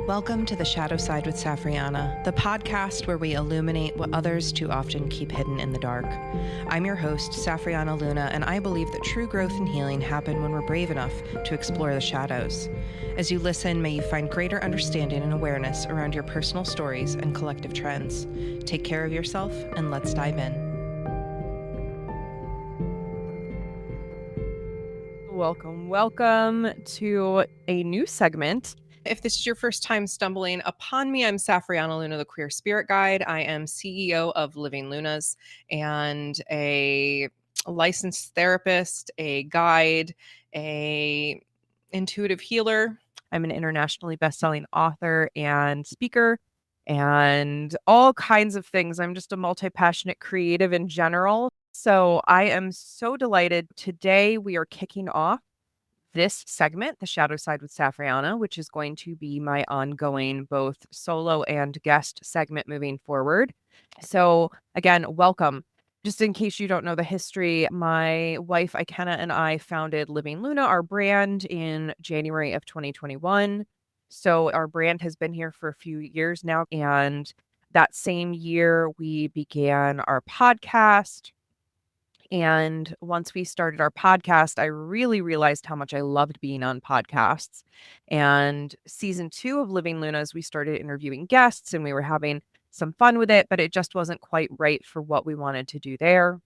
Welcome to The Shadow Side with Safriana, the podcast where we illuminate what others too often keep hidden in the dark. I'm your host, Safriana Luna, and I believe that true growth and healing happen when we're brave enough to explore the shadows. As you listen, may you find greater understanding and awareness around your personal stories and collective trends. Take care of yourself, and let's dive in. Welcome to a new segment. If this is your first time stumbling upon me, I'm Safriana Luna, the Queer Spirit Guide. I am CEO of Living Lunas and a licensed therapist, a guide, a intuitive healer. I'm an internationally best-selling author and speaker and all kinds of things. I'm just a multi-passionate creative in general. So I am so delighted. Today we are kicking off this segment, The Shadow Side with Safriana, which is going to be my ongoing both solo and guest segment moving forward. So again, welcome. Just in case you don't know the history, my wife, Ikenna, and I founded Living Luna, our brand, in January of 2021. So our brand has been here for a few years now. And that same year, we began our podcast. And once we started our podcast, I really realized how much I loved being on podcasts. And season 2 of Living Lunas, we started interviewing guests and we were having some fun with it, but it just wasn't quite right for what we wanted to do there.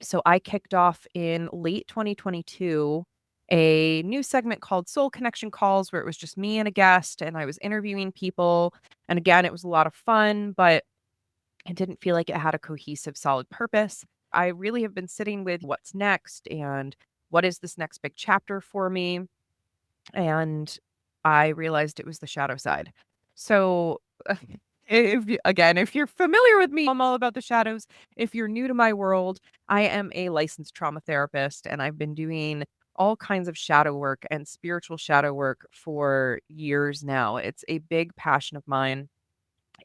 So I kicked off in late 2022 a new segment called Soul Connection Calls, where it was just me and a guest, and I was interviewing people. And again, it was a lot of fun, but I didn't feel like it had a cohesive, solid purpose. I really have been sitting with what's next and what is this next big chapter for me. And I realized it was the shadow side. So, if you're familiar with me, I'm all about the shadows. If you're new to my world, I am a licensed trauma therapist and I've been doing all kinds of shadow work and spiritual shadow work for years now. It's a big passion of mine.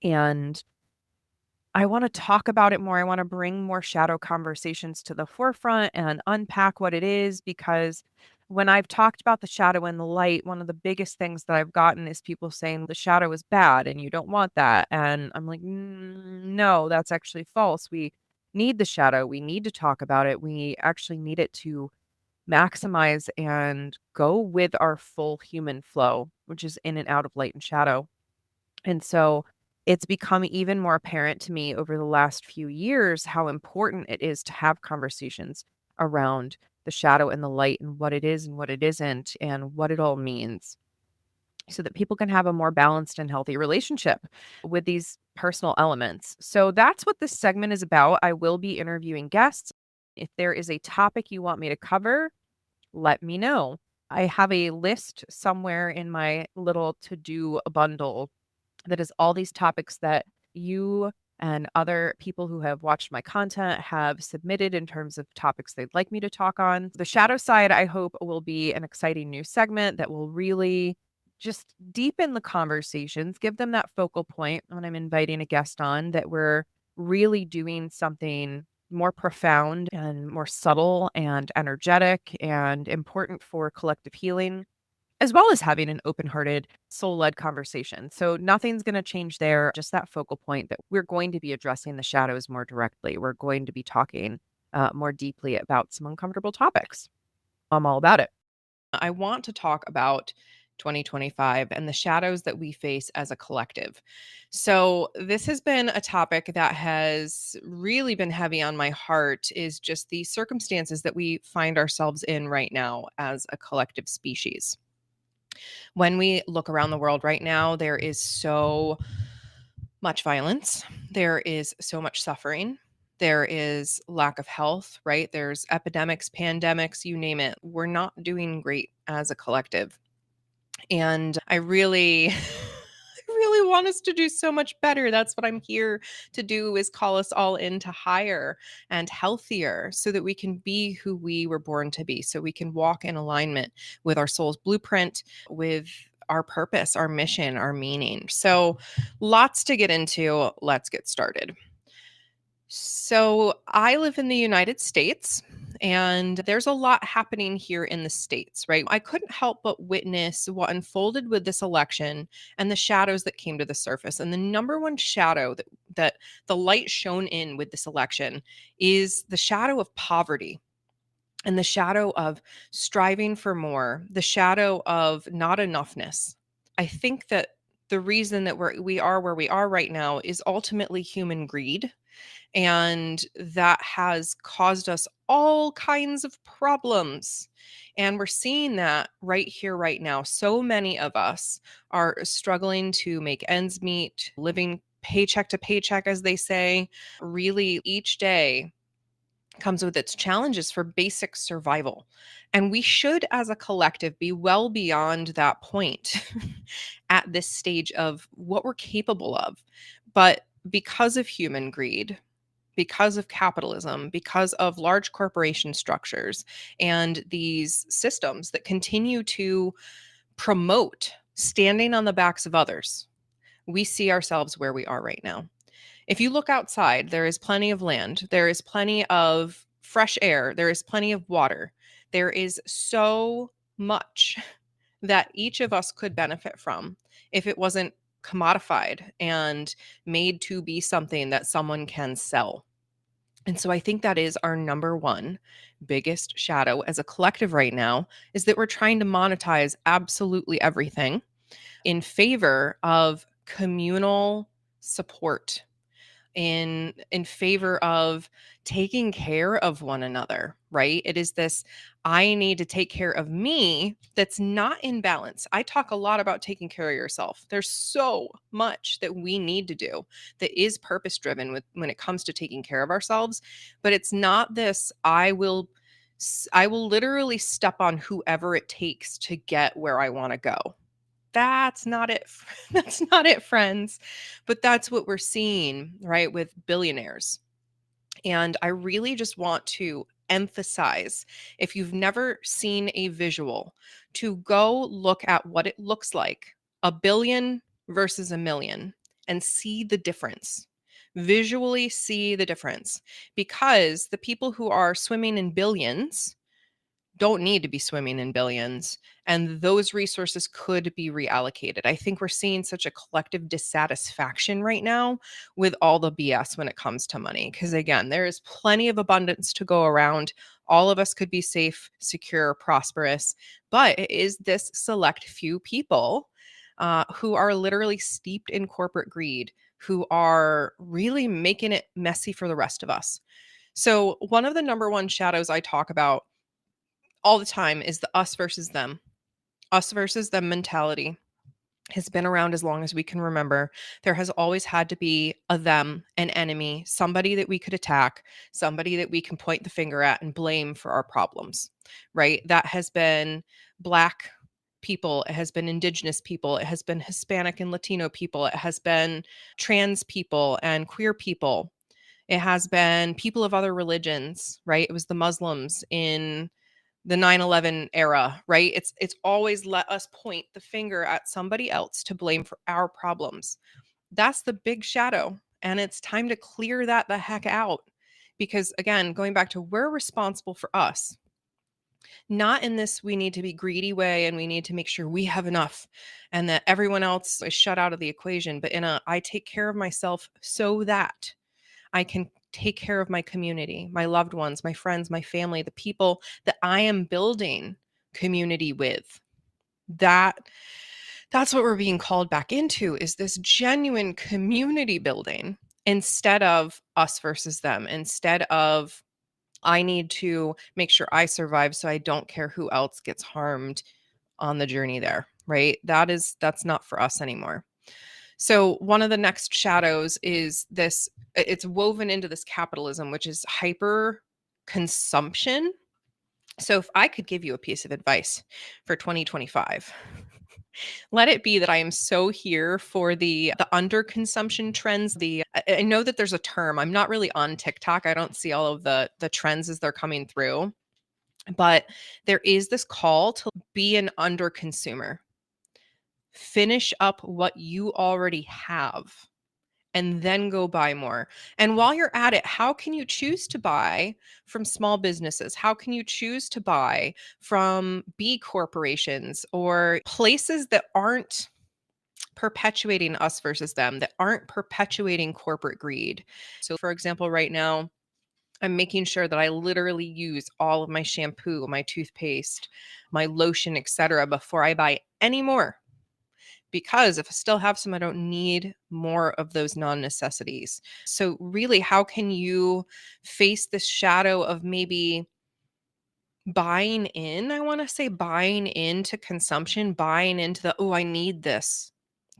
And I wanna talk about it more. I wanna bring more shadow conversations to the forefront and unpack what it is, because when I've talked about the shadow and the light, one of the biggest things that I've gotten is people saying the shadow is bad and you don't want that. And I'm like, no, that's actually false. We need the shadow. We need to talk about it. We actually need it to maximize and go with our full human flow, which is in and out of light and shadow. And so it's become even more apparent to me over the last few years how important it is to have conversations around the shadow and the light and what it is and what it isn't and what it all means, so that people can have a more balanced and healthy relationship with these personal elements. So that's what this segment is about. I will be interviewing guests. If there is a topic you want me to cover, let me know. I have a list somewhere in my little to-do bundle that is all these topics that you and other people who have watched my content have submitted in terms of topics they'd like me to talk on. The shadow side, I hope, will be an exciting new segment that will really just deepen the conversations, give them that focal point when I'm inviting a guest on, that we're really doing something more profound and more subtle and energetic and important for collective healing, as well as having an open-hearted, soul-led conversation. So nothing's gonna change there, just that focal point that we're going to be addressing the shadows more directly. We're going to be talking more deeply about some uncomfortable topics. I'm all about it. I want to talk about 2025 and the shadows that we face as a collective. So this has been a topic that has really been heavy on my heart, is just the circumstances that we find ourselves in right now as a collective species. When we look around the world right now, there is so much violence. There is so much suffering. There is lack of health, right? There's epidemics, pandemics, you name it. We're not doing great as a collective. And I really, I really want us to do so much better. That's what I'm here to do, is call us all into higher and healthier so that we can be who we were born to be, so we can walk in alignment with our soul's blueprint, with our purpose, our mission, our meaning. So lots to get into. Let's get started. So I live in the United States, And there's a lot happening here in the States, right? I couldn't help but witness what unfolded with this election and the shadows that came to the surface. And the number one shadow that the light shone in with this election is the shadow of poverty and the shadow of striving for more, the shadow of not enoughness. I think that the reason that we are where we are right now is ultimately human greed, and that has caused us all kinds of problems. And we're seeing that right here, right now. So many of us are struggling to make ends meet, living paycheck to paycheck, as they say. Really, each day comes with its challenges for basic survival. And we should, as a collective, be well beyond that point at this stage of what we're capable of. But because of human greed, because of capitalism, because of large corporation structures and these systems that continue to promote standing on the backs of others, we see ourselves where we are right now. If you look outside, there is plenty of land, there is plenty of fresh air, there is plenty of water. There is so much that each of us could benefit from if it wasn't commodified and made to be something that someone can sell. And so I think that is our number one biggest shadow as a collective right now, is that we're trying to monetize absolutely everything in favor of communal support, in favor of taking care of one another, right? It is this I need to take care of me that's not in balance. I talk a lot about taking care of yourself. There's so much that we need to do that is purpose driven with when it comes to taking care of ourselves, but it's not this I will literally step on whoever it takes to get where I want to go. That's not it. That's not it, friends. But that's what we're seeing, right, with billionaires. And I really just want to emphasize, if you've never seen a visual, to go look at what it looks like, a billion versus a million, and see the difference. Visually see the difference, because the people who are swimming in billions don't need to be swimming in billions, and those resources could be reallocated. I think we're seeing such a collective dissatisfaction right now with all the BS when it comes to money, because again, there is plenty of abundance to go around. All of us could be safe, secure, prosperous, but it is this select few people who are literally steeped in corporate greed, who are really making it messy for the rest of us. So one of the number one shadows I talk about all the time is the us versus them. Us versus them mentality has been around as long as we can remember. There has always had to be a them, an enemy, somebody that we could attack, somebody that we can point the finger at and blame for our problems, right? That has been Black people, it has been Indigenous people, it has been Hispanic and Latino people, it has been trans people and queer people. It has been people of other religions, right? It was the Muslims in the 9/11 era, right? It's always let us point the finger at somebody else to blame for our problems. That's the big shadow, and it's time to clear that the heck out. Because again, going back to, we're responsible for us. Not in this we need to be greedy way and we need to make sure we have enough and that everyone else is shut out of the equation, but in a I take care of myself so that I can take care of my community, my loved ones, my friends, my family, the people that I am building community with. That that's what we're being called back into, is this genuine community building, instead of us versus them, instead of I need to make sure I survive so I don't care who else gets harmed on the journey there, right? That's not for us anymore. So one of the next shadows is this, it's woven into this capitalism, which is hyper consumption. So if I could give you a piece of advice for 2025, let it be that I am so here for the underconsumption trends. I know that there's a term. I'm not really on TikTok. I don't see all of the trends as they're coming through, but there is this call to be an underconsumer. Finish up what you already have and then go buy more. And while you're at it, how can you choose to buy from small businesses? How can you choose to buy from B corporations or places that aren't perpetuating us versus them, that aren't perpetuating corporate greed? So, for example, right now, I'm making sure that I literally use all of my shampoo, my toothpaste, my lotion, etc. before I buy any more. Because if I still have some, I don't need more of those non-necessities. So really, how can you face this shadow of maybe buying in? I want to say buying into consumption, buying into the, oh, I need this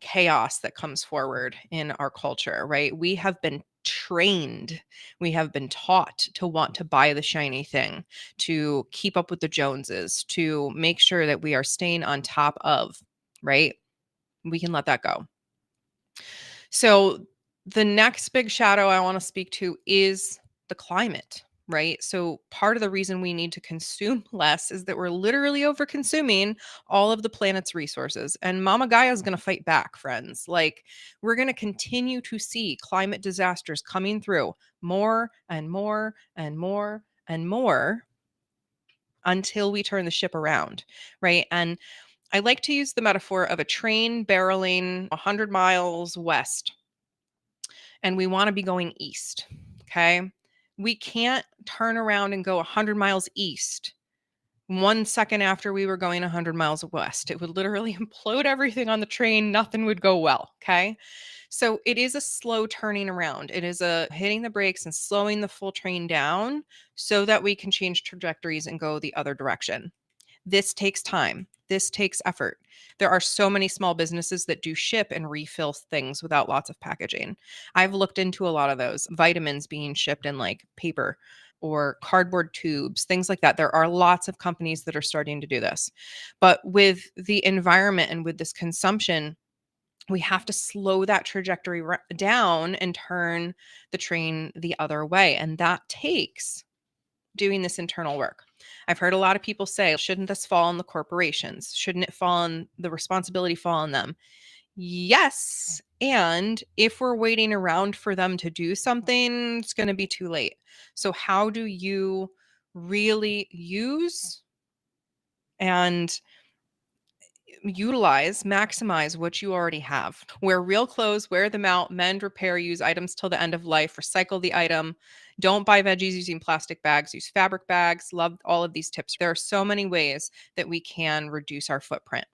chaos that comes forward in our culture, right? We have been trained, we have been taught to want to buy the shiny thing, to keep up with the Joneses, to make sure that we are staying on top of, right? We can let that go. So, the next big shadow I want to speak to is the climate, right? So, part of the reason we need to consume less is that we're literally over consuming all of the planet's resources. And Mama Gaia is going to fight back, friends. Like, we're going to continue to see climate disasters coming through more and more and more and more until we turn the ship around, right? And I like to use the metaphor of a train barreling 100 miles west, and we want to be going east. Okay. We can't turn around and go 100 miles east 1 second after we were going 100 miles west. It would literally implode everything on the train. Nothing would go well. Okay. So it is a slow turning around. It is a hitting the brakes and slowing the full train down so that we can change trajectories and go the other direction. This takes time. This takes effort. There are so many small businesses that do ship and refill things without lots of packaging. I've looked into a lot of those, vitamins being shipped in like paper or cardboard tubes, things like that. There are lots of companies that are starting to do this. But with the environment and with this consumption, we have to slow that trajectory down and turn the train the other way. And that takes doing this internal work. I've heard a lot of people say, shouldn't this fall on the corporations? Shouldn't it fall on the responsibility fall on them? Yes. And if we're waiting around for them to do something, it's going to be too late. So, how do you really use and utilize, maximize what you already have? Wear real clothes, wear them out, mend, repair, use items till the end of life, recycle the item. Don't buy veggies using plastic bags, use fabric bags. Love all of these tips. There are so many ways that we can reduce our footprint.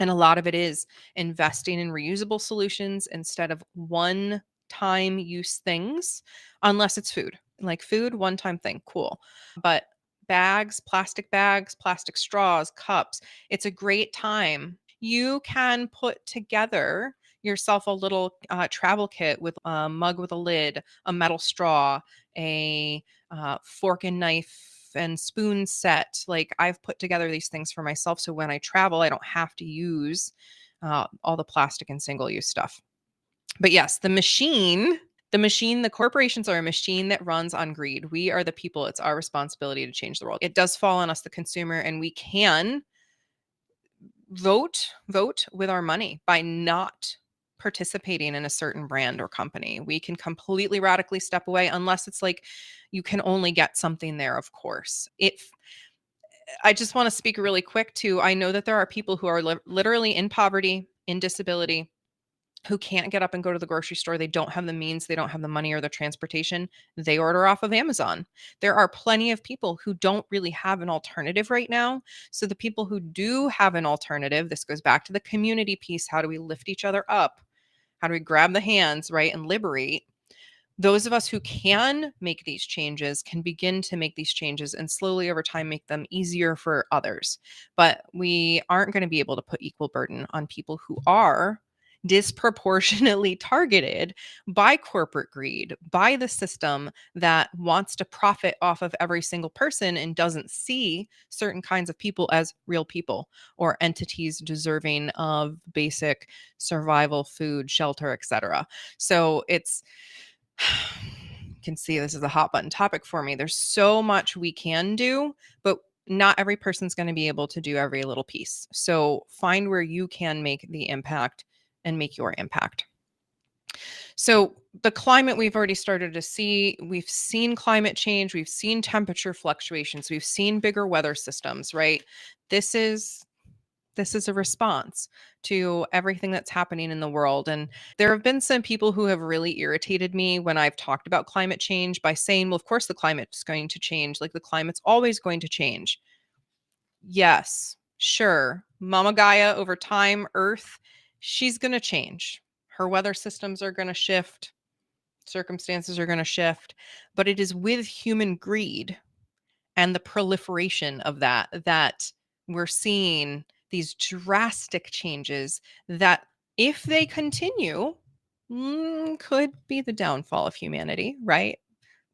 And a lot of it is investing in reusable solutions instead of one time use things, unless it's food. Like food, one time thing, cool. But bags, plastic straws, cups, it's a great time. You can put together yourself a little travel kit with a mug with a lid, a metal straw, a fork and knife and spoon set. Like I've put together these things for myself. So when I travel, I don't have to use all the plastic and single use stuff. But yes, the corporations are a machine that runs on greed. We are the people. It's our responsibility to change the world. It does fall on us, the consumer, and we can vote with our money by not participating in a certain brand or company. We can completely radically step away unless it's like you can only get something there, of course. I just want to speak really quick to, I know that there are people who are literally in poverty, in disability, who can't get up and go to the grocery store. They don't have the means, they don't have the money or the transportation. They order off of Amazon. There are plenty of people who don't really have an alternative right now. So the people who do have an alternative, this goes back to the community piece. How do we lift each other up? How do we grab the hands, right, and liberate? Those of us who can make these changes can begin to make these changes and slowly over time make them easier for others. But we aren't going to be able to put equal burden on people who are disproportionately targeted by corporate greed, by the system that wants to profit off of every single person and doesn't see certain kinds of people as real people or entities deserving of basic survival, food, shelter, etc. So it's you can see this is a hot button topic for me. There's so much we can do, but not every person's going to be able to do every little piece. So find where you can make the impact and make your impact. So the climate we've already started to see, we've seen climate change, we've seen temperature fluctuations, we've seen bigger weather systems, right? This is this is a response to everything that's happening in the world. And there have been some people who have really irritated me when I've talked about climate change by saying, well, of course the climate's going to change. Like the climate's always going to change. Yes, sure. Mama Gaia over time, Earth, she's going to change. Her weather systems are going to shift, circumstances are going to shift, but it is with human greed and the proliferation of that we're seeing these drastic changes that, if they continue, could be the downfall of humanity, right?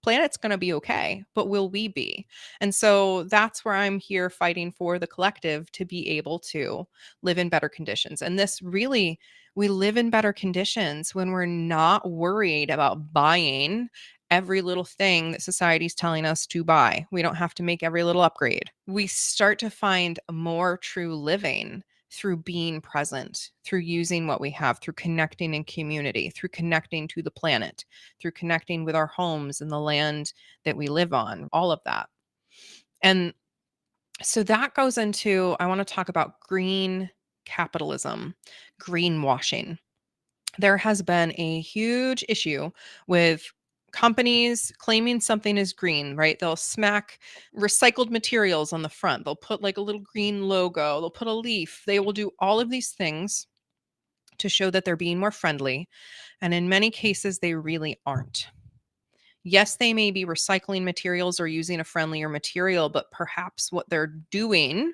Planet's going to be okay, but will we be? And so that's where I'm here fighting for the collective to be able to live in better conditions. And this really, we live in better conditions when we're not worried about buying every little thing that society's telling us to buy. We don't have to make every little upgrade. We start to find more true living through being present, through using what we have, through connecting in community, through connecting to the planet, through connecting with our homes and the land that we live on, all of that. And so that goes into, I want to talk about green capitalism, greenwashing. There has been a huge issue with companies claiming something is green, right? They'll smack recycled materials on the front. They'll put like a little green logo. They'll put a leaf. They will do all of these things to show that they're being more friendly. And in many cases, they really aren't. Yes, they may be recycling materials or using a friendlier material, but perhaps what they're doing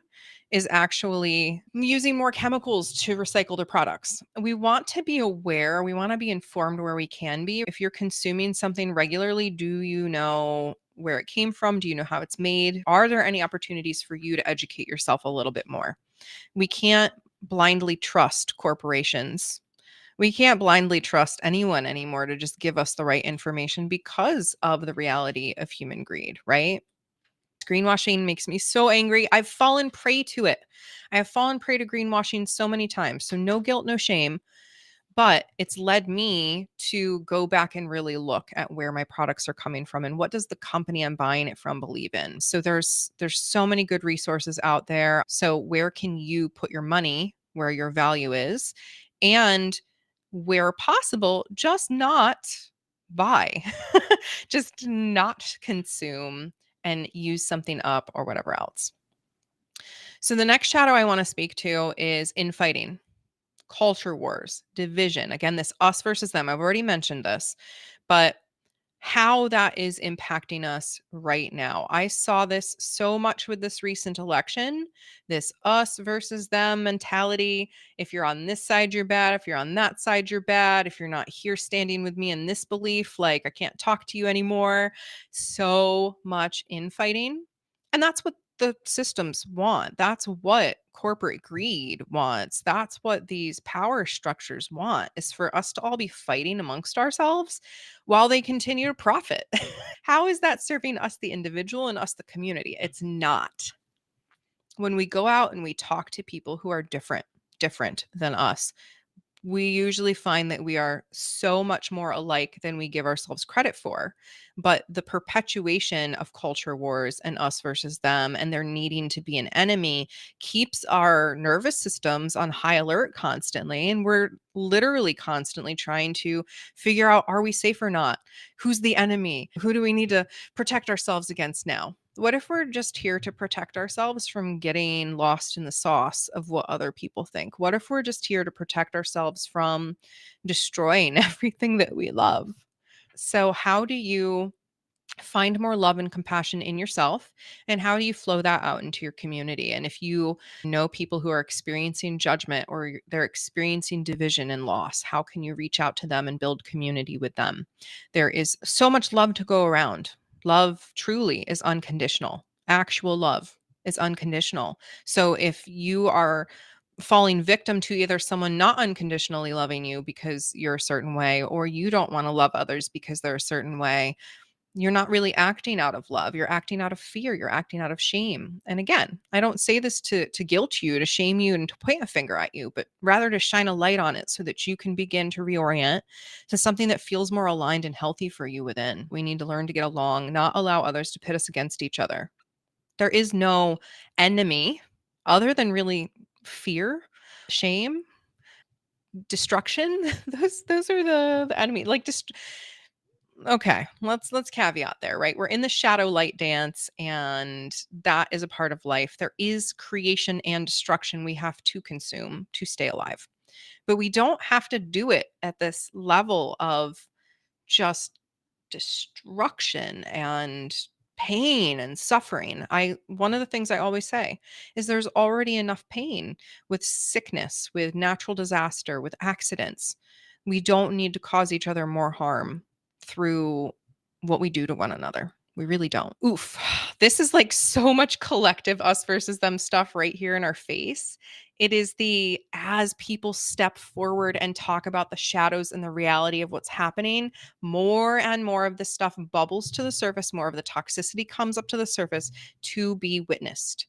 is actually using more chemicals to recycle their products. We want to be aware, we want to be informed where we can be. If you're consuming something regularly, do you know where it came from? Do you know how it's made? Are there any opportunities for you to educate yourself a little bit more? We can't blindly trust corporations. We can't blindly trust anyone anymore to just give us the right information because of the reality of human greed, right? Greenwashing makes me so angry. I've fallen prey to it. I have fallen prey to greenwashing so many times. So no guilt, no shame. But it's led me to go back and really look at where my products are coming from and what does the company I'm buying it from believe in. So there's so many good resources out there. So where can you put your money where your value is? And where possible, just not buy, just not consume and use something up or whatever else. So the next shadow I want to speak to is infighting, culture wars, division. Again, this us versus them. I've already mentioned this, but how that is impacting us right now. I saw this so much with this recent election, this us versus them mentality. If you're on this side, you're bad. If you're on that side, you're bad. If you're not here standing with me in this belief, like I can't talk to you anymore. So much infighting. And that's what the systems want. That's what corporate greed wants. That's what these power structures want, is for us to all be fighting amongst ourselves while they continue to profit. How is that serving us, the individual, and us, the community? It's not. When we go out and we talk to people who are different than us, we usually find that we are so much more alike than we give ourselves credit for. But the perpetuation of culture wars and us versus them and there needing to be an enemy keeps our nervous systems on high alert constantly. And we're literally constantly trying to figure out, are we safe or not? Who's the enemy? Who do we need to protect ourselves against now? What if we're just here to protect ourselves from getting lost in the sauce of what other people think? What if we're just here to protect ourselves from destroying everything that we love? So, how do you find more love and compassion in yourself? And how do you flow that out into your community? And if you know people who are experiencing judgment or they're experiencing division and loss, how can you reach out to them and build community with them? There is so much love to go around. Love truly is unconditional. Actual love is unconditional. So if you are falling victim to either someone not unconditionally loving you because you're a certain way, or you don't want to love others because they're a certain way, You're not really acting out of love. You're acting out of fear. You're acting out of shame. And again, I don't say this to guilt you, to shame you, and to point a finger at you, but rather to shine a light on it so that you can begin to reorient to something that feels more aligned and healthy for you within. We need to learn to get along, not allow others to pit us against each other. There is no enemy other than really fear, shame, destruction. Those are the enemy. Like just okay, let's caveat there, right? We're in the shadow light dance, and that is a part of life. There is creation and destruction we have to consume to stay alive. But we don't have to do it at this level of just destruction and pain and suffering. I One of the things I always say is there's already enough pain with sickness, with natural disaster, with accidents. We don't need to cause each other more harm through what we do to one another. We really don't. Oof. This is like so much collective us versus them stuff right here in our face. It is the as people step forward and talk about the shadows and the reality of what's happening, more and more of this stuff bubbles to the surface, more of the toxicity comes up to the surface to be witnessed.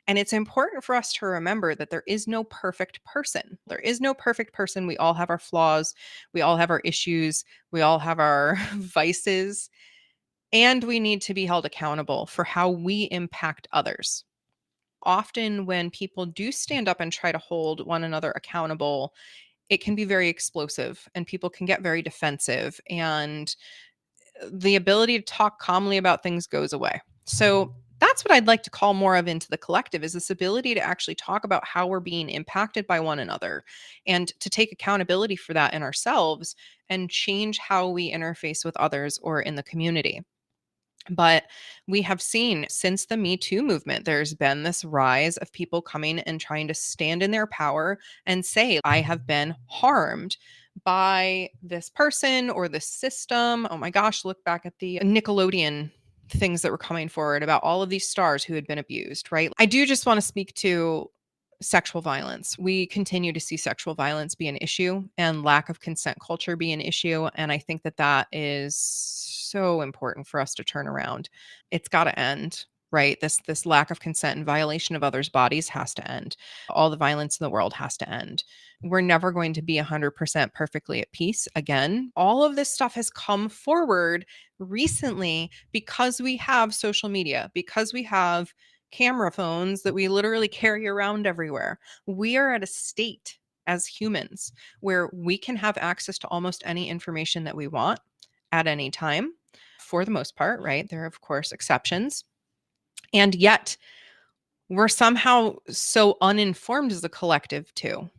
And it's important for us to remember that there is no perfect person. There is no perfect person. We all have our flaws. We all have our issues. We all have our vices. And we need to be held accountable for how we impact others. Often, when people do stand up and try to hold one another accountable, it can be very explosive and people can get very defensive. And the ability to talk calmly about things goes away. So that's what I'd like to call more of into the collective is this ability to actually talk about how we're being impacted by one another and to take accountability for that in ourselves and change how we interface with others or in the community. But we have seen since the Me Too movement, there's been this rise of people coming and trying to stand in their power and say, I have been harmed by this person or this system. Oh my gosh, look back at the Nickelodeon things that were coming forward about all of these stars who had been abused, right? I do just want to speak to sexual violence. We continue to see sexual violence be an issue and lack of consent culture be an issue. And I think that that is so important for us to turn around. It's got to end, right? This lack of consent and violation of others' bodies has to end. All the violence in the world has to end. We're never going to be 100% perfectly at peace again. All of this stuff has come forward recently because we have social media, because we have camera phones that we literally carry around everywhere. We are at a state as humans where we can have access to almost any information that we want at any time, for the most part, right? There are, of course, exceptions. And yet, we're somehow so uninformed as a collective, too.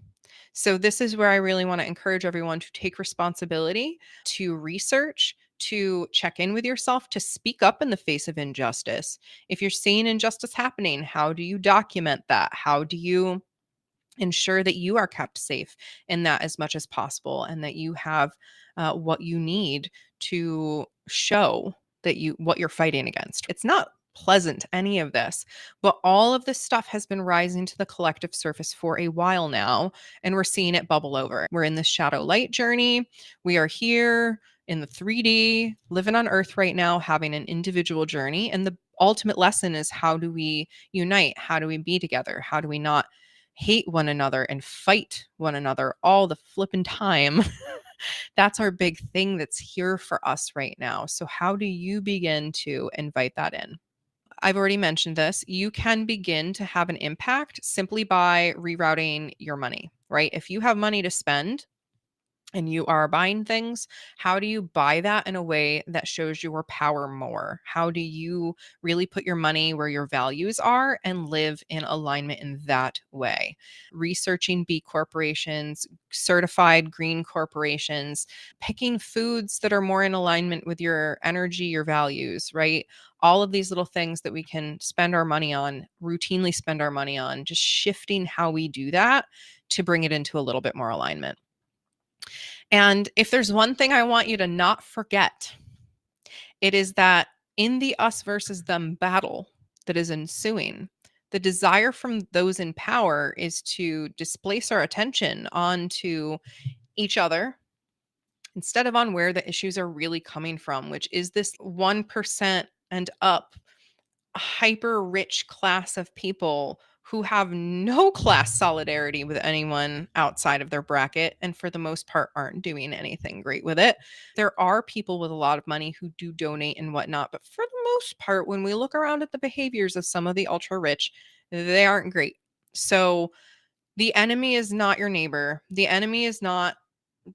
So, this is where I really want to encourage everyone to take responsibility, to research, to check in with yourself, to speak up in the face of injustice. If you're seeing injustice happening, how do you document that? How do you ensure that you are kept safe in that as much as possible and that you have what you need to show that you what you're fighting against? It's not pleasant, any of this, but all of this stuff has been rising to the collective surface for a while now, and we're seeing it bubble over. We're in this shadow light journey. We are here in the 3D, living on Earth right now, having an individual journey. And the ultimate lesson is, how do we unite? How do we be together? How do we not hate one another and fight one another all the flippin' time? That's our big thing that's here for us right now. So, how do you begin to invite that in? I've already mentioned this. You can begin to have an impact simply by rerouting your money, right? If you have money to spend, and you are buying things, how do you buy that in a way that shows your power more? How do you really put your money where your values are and live in alignment in that way? Researching B corporations, certified green corporations, picking foods that are more in alignment with your energy, your values, right? All of these little things that we can spend our money on, routinely spend our money on, just shifting how we do that to bring it into a little bit more alignment. And if there's one thing I want you to not forget, it is that in the us versus them battle that is ensuing, the desire from those in power is to displace our attention onto each other instead of on where the issues are really coming from, which is this 1% and up hyper rich class of people who have no class solidarity with anyone outside of their bracket, and for the most part aren't doing anything great with it. There are people with a lot of money who do donate and whatnot, but for the most part, when we look around at the behaviors of some of the ultra rich, they aren't great. So the enemy is not your neighbor. The enemy is not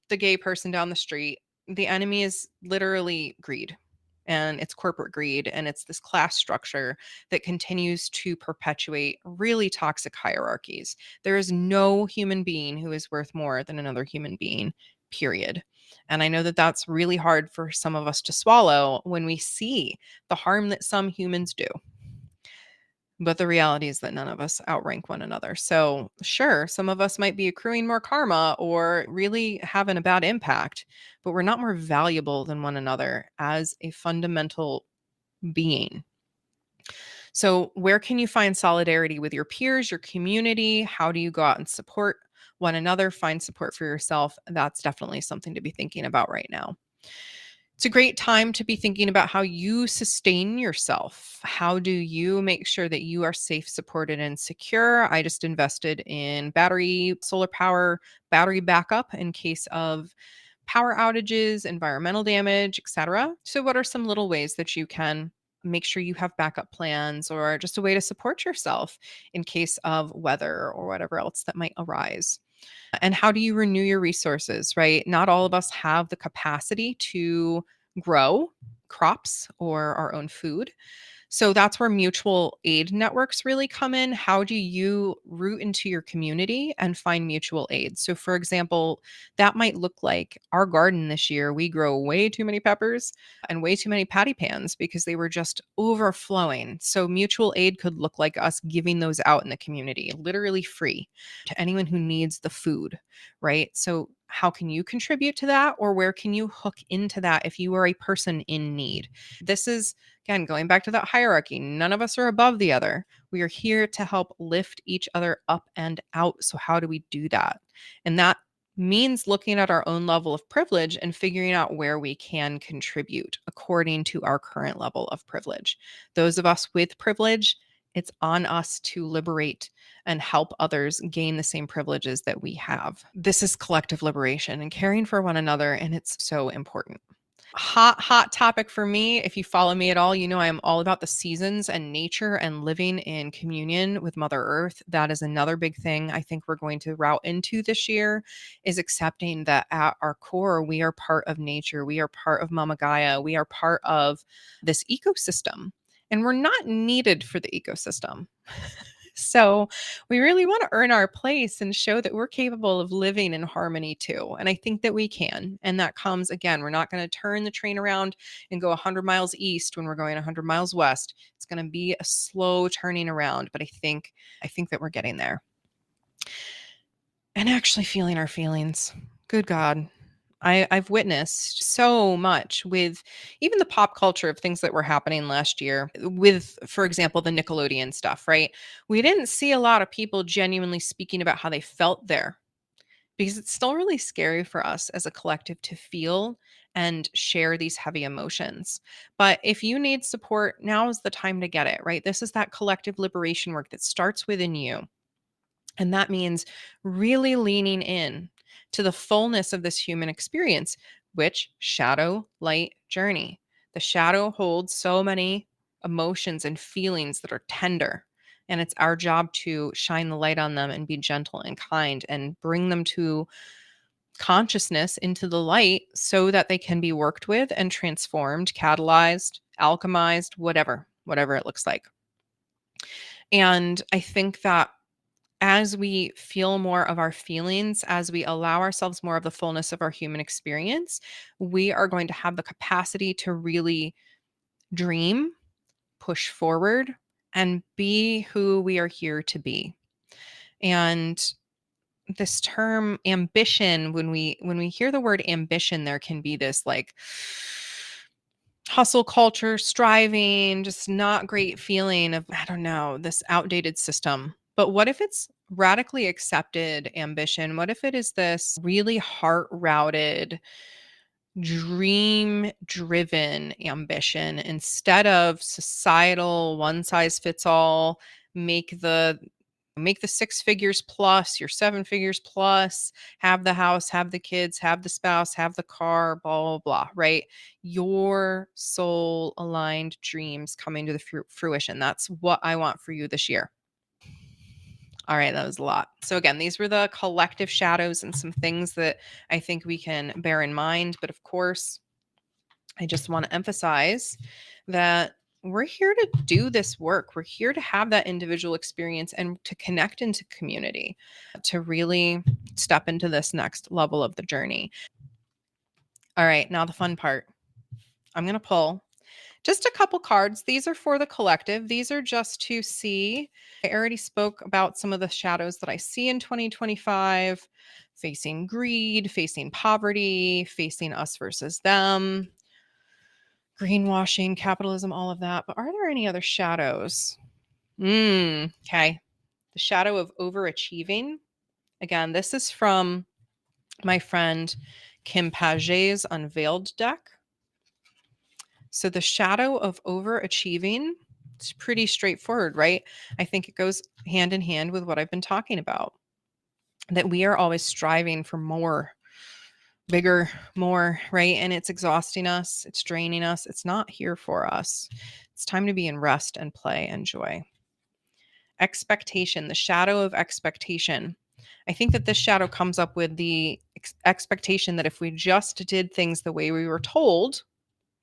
the gay person down the street. The enemy is literally greed, and it's corporate greed, and it's this class structure that continues to perpetuate really toxic hierarchies. There is no human being who is worth more than another human being, period. And I know that that's really hard for some of us to swallow when we see the harm that some humans do. But the reality is that none of us outrank one another. So, sure, some of us might be accruing more karma or really having a bad impact, but we're not more valuable than one another as a fundamental being. So, where can you find solidarity with your peers, your community? How do you go out and support one another, find support for yourself? That's definitely something to be thinking about right now. It's a great time to be thinking about how you sustain yourself. How do you make sure that you are safe, supported, and secure? I just invested in solar power, battery backup in case of power outages, environmental damage, etc. So, what are some little ways that you can make sure you have backup plans or just a way to support yourself in case of weather or whatever else that might arise? And how do you renew your resources, right? Not all of us have the capacity to grow crops or our own food. So that's where mutual aid networks really come in. How do you root into your community and find mutual aid? So, for example, that might look like our garden this year. We grow way too many peppers and way too many patty pans because they were just overflowing. So, mutual aid could look like us giving those out in the community, literally free to anyone who needs the food, right? So, how can you contribute to that, or where can you hook into that if you are a person in need? This is, again, going back to that hierarchy, none of us are above the other. We are here to help lift each other up and out. So, how do we do that? And that means looking at our own level of privilege and figuring out where we can contribute according to our current level of privilege. Those of us with privilege, it's on us to liberate and help others gain the same privileges that we have. This is collective liberation and caring for one another, and it's so important. Hot topic for me. If you follow me at all, you know I am all about the seasons and nature and living in communion with Mother Earth. That is another big thing I think we're going to route into this year, is accepting that at our core, we are part of nature. We are part of Mama Gaia. We are part of this ecosystem, and we're not needed for the ecosystem. So we really want to earn our place and show that we're capable of living in harmony too. And I think that we can. And that comes, again, we're not going to turn the train around and go 100 miles east when we're going 100 miles west. It's going to be a slow turning around, but I think that we're getting there. And actually feeling our feelings. Good God. I've witnessed so much with even the pop culture of things that were happening last year with, for example, the Nickelodeon stuff, right? We didn't see a lot of people genuinely speaking about how they felt there because it's still really scary for us as a collective to feel and share these heavy emotions. But if you need support, now is the time to get it, right? This is that collective liberation work that starts within you. And that means really leaning in to the fullness of this human experience, which shadow light journey. The shadow holds so many emotions and feelings that are tender. And it's our job to shine the light on them and be gentle and kind and bring them to consciousness into the light so that they can be worked with and transformed, catalyzed, alchemized, whatever it looks like. And I think that as we feel more of our feelings, as we allow ourselves more of the fullness of our human experience, we are going to have the capacity to really dream, push forward, and be who we are here to be. And this term ambition, when we hear the word ambition, there can be this like hustle culture, striving, just not great feeling of, I don't know, this outdated system. But what if it's radically accepted ambition? What if it is this really heart routed, dream driven ambition instead of societal one size fits all. Make the 6 figures plus, your 7 figures plus, have the house, have the kids, have the spouse, have the car, blah blah blah, right? Your soul aligned dreams coming to the fruition. That's what I want for you this year. All right, that was a lot. So again, these were the collective shadows and some things that I think we can bear in mind. But of course, I just want to emphasize that we're here to do this work. We're here to have that individual experience and to connect into community, to really step into this next level of the journey. All right, now the fun part. I'm going to pull just a couple cards. These are for the collective. These are just to see. I already spoke about some of the shadows that I see in 2025, facing greed, facing poverty, facing us versus them, greenwashing, capitalism, all of that. But are there any other shadows? Okay. The shadow of overachieving. Again, this is from my friend Kim Paget's Unveiled deck. So the shadow of overachieving, it's pretty straightforward, right? I think it goes hand in hand with what I've been talking about, that we are always striving for more, bigger, more, right? And it's exhausting us, it's draining us, it's not here for us. It's time to be in rest and play and joy. Expectation, the shadow of expectation. I think that this shadow comes up with the expectation that if we just did things the way we were told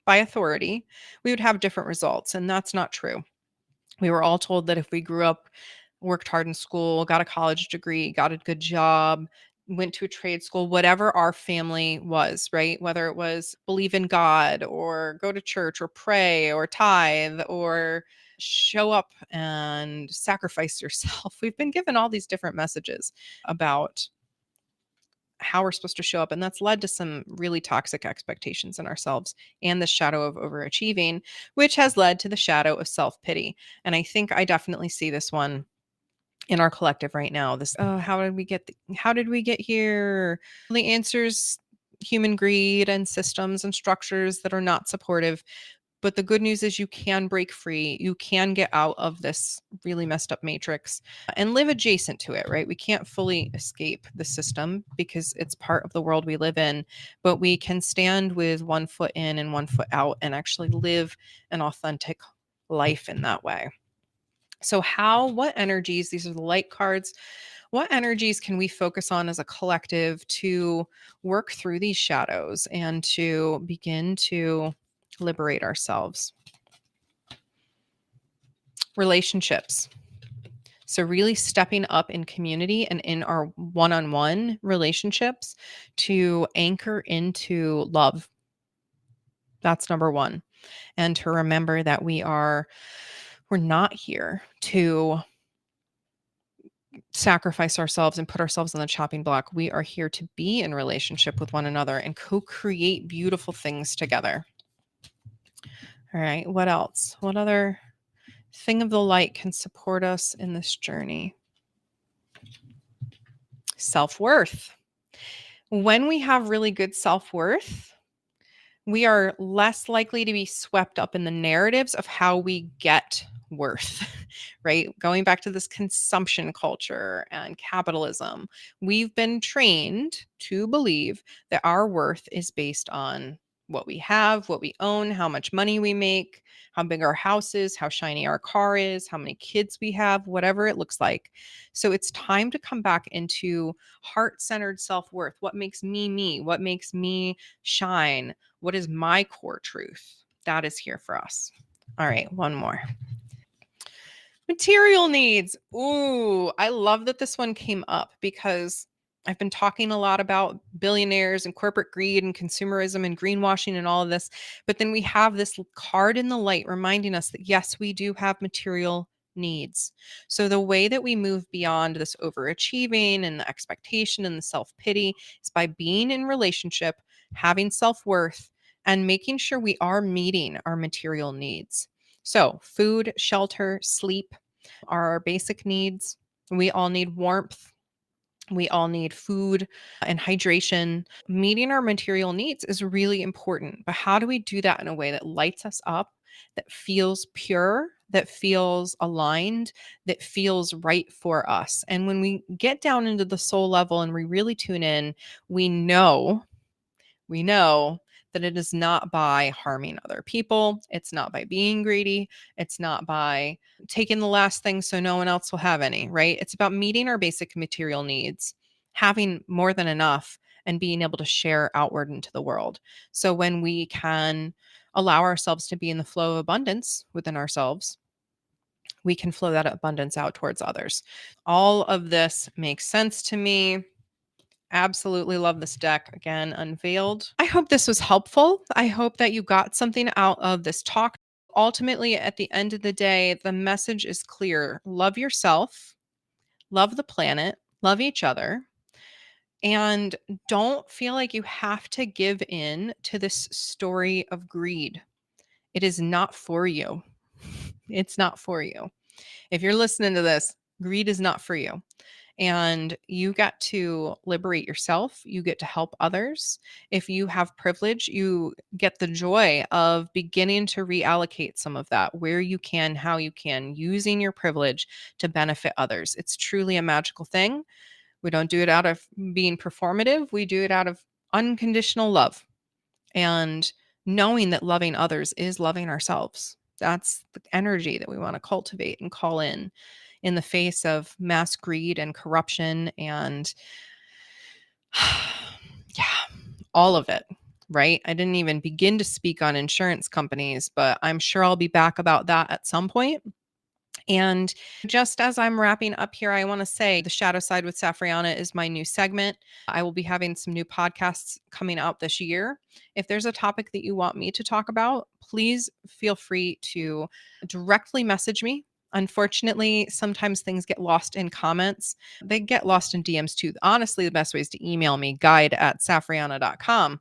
by authority, we would have different results. And that's not true. We were all told that if we grew up, worked hard in school, got a college degree, got a good job, went to a trade school, whatever our family was, right? Whether it was believe in God or go to church or pray or tithe or show up and sacrifice yourself. We've been given all these different messages about how we're supposed to show up. And that's led to some really toxic expectations in ourselves and the shadow of overachieving, which has led to the shadow of self-pity. And I think I definitely see this one in our collective right now. This, oh, how did we get here? The answers, human greed and systems and structures that are not supportive. But the good news is you can break free. You can get out of this really messed up matrix and live adjacent to it, right? We can't fully escape the system because it's part of the world we live in, but we can stand with one foot in and one foot out and actually live an authentic life in that way. So what energies, these are the light cards, what energies can we focus on as a collective to work through these shadows and to begin to liberate ourselves? Relationships. So really stepping up in community and in our one-on-one relationships to anchor into love. That's number one. And to remember that we're not here to sacrifice ourselves and put ourselves on the chopping block. We are here to be in relationship with one another and co-create beautiful things together. All right, what else? What other thing of the light can support us in this journey? Self-worth. When we have really good self-worth, we are less likely to be swept up in the narratives of how we get worth, right? Going back to this consumption culture and capitalism, we've been trained to believe that our worth is based on what we have, what we own, how much money we make, how big our house is, how shiny our car is, how many kids we have, whatever it looks like. So it's time to come back into heart-centered self-worth. What makes me me? What makes me shine? What is my core truth? That is here for us. All right, one more. Material needs. Ooh, I love that this one came up because I've been talking a lot about billionaires and corporate greed and consumerism and greenwashing and all of this. But then we have this card in the light reminding us that, yes, we do have material needs. So the way that we move beyond this overachieving and the expectation and the self-pity is by being in relationship, having self-worth, and making sure we are meeting our material needs. So food, shelter, sleep are our basic needs. We all need warmth. We all need food and hydration. Meeting our material needs is really important, but how do we do that in a way that lights us up, that feels pure, that feels aligned, that feels right for us? And when we get down into the soul level and we really tune in, we know we know that it is not by harming other people. It's not by being greedy. It's not by taking the last thing so no one else will have any, right? It's about meeting our basic material needs, having more than enough, and being able to share outward into the world. So when we can allow ourselves to be in the flow of abundance within ourselves, we can flow that abundance out towards others. All of this makes sense to me. Absolutely love this deck. Again, unveiled. I hope this was helpful. I hope that you got something out of this talk. Ultimately, at the end of the day, the message is clear. Love yourself, love the planet, love each other, and don't feel like you have to give in to this story of greed. It is not for you. It's not for you. If you're listening to this, greed is not for you. And you get to liberate yourself. You get to help others. If you have privilege, you get the joy of beginning to reallocate some of that where you can, how you can, using your privilege to benefit others. It's truly a magical thing. We don't do it out of being performative, we do it out of unconditional love and knowing that loving others is loving ourselves. That's the energy that we want to cultivate and call in the face of mass greed and corruption and yeah, all of it, right? I didn't even begin to speak on insurance companies, but I'm sure I'll be back about that at some point. And just as I'm wrapping up here, I want to say The Shadow Side with Safriana is my new segment. I will be having some new podcasts coming out this year. If there's a topic that you want me to talk about, please feel free to directly message me. Unfortunately, sometimes things get lost in comments. They get lost in DMs too. Honestly, the best way is to email me, guide@safriana.com.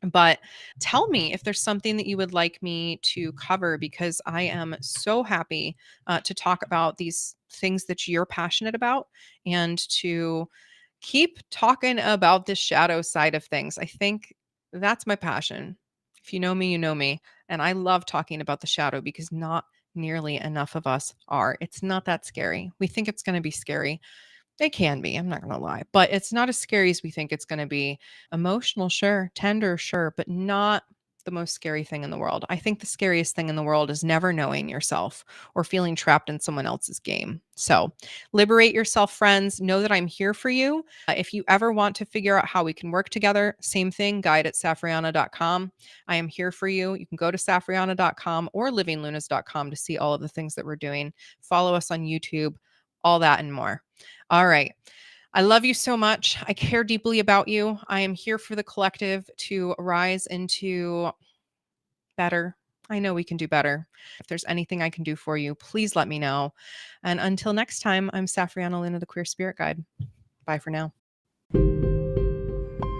But tell me if there's something that you would like me to cover, because I am so happy to talk about these things that you're passionate about and to keep talking about the shadow side of things. I think that's my passion. If you know me, you know me. And I love talking about the shadow because not nearly enough of us are. It's not that scary. We think it's going to be scary. It can be, I'm not gonna lie, but it's not as scary as we think it's gonna be. Emotional, sure, tender, sure, but not the most scary thing in the world. I think the scariest thing in the world is never knowing yourself or feeling trapped in someone else's game. So liberate yourself, friends. Know that I'm here for you. If you ever want to figure out how we can work together, same thing, guide@safriana.com. I am here for you. You can go to safriana.com or livinglunas.com to see all of the things that we're doing. Follow us on YouTube, all that and more. All right. I love you so much. I care deeply about you. I am here for the collective to rise into better. I know we can do better. If there's anything I can do for you, please let me know. And until next time, I'm Safriana Luna, the Queer Spirit Guide. Bye for now.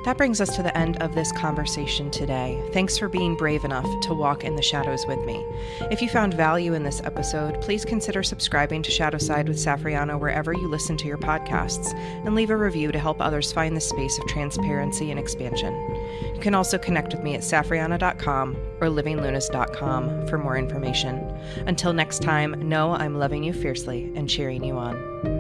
That brings us to the end of this conversation today. Thanks for being brave enough to walk in the shadows with me. If you found value in this episode, please consider subscribing to Shadow Side with Safriana wherever you listen to your podcasts, and leave a review to help others find the space of transparency and expansion. You can also connect with me at safriana.com or livinglunas.com for more information. Until next time, know I'm loving you fiercely and cheering you on.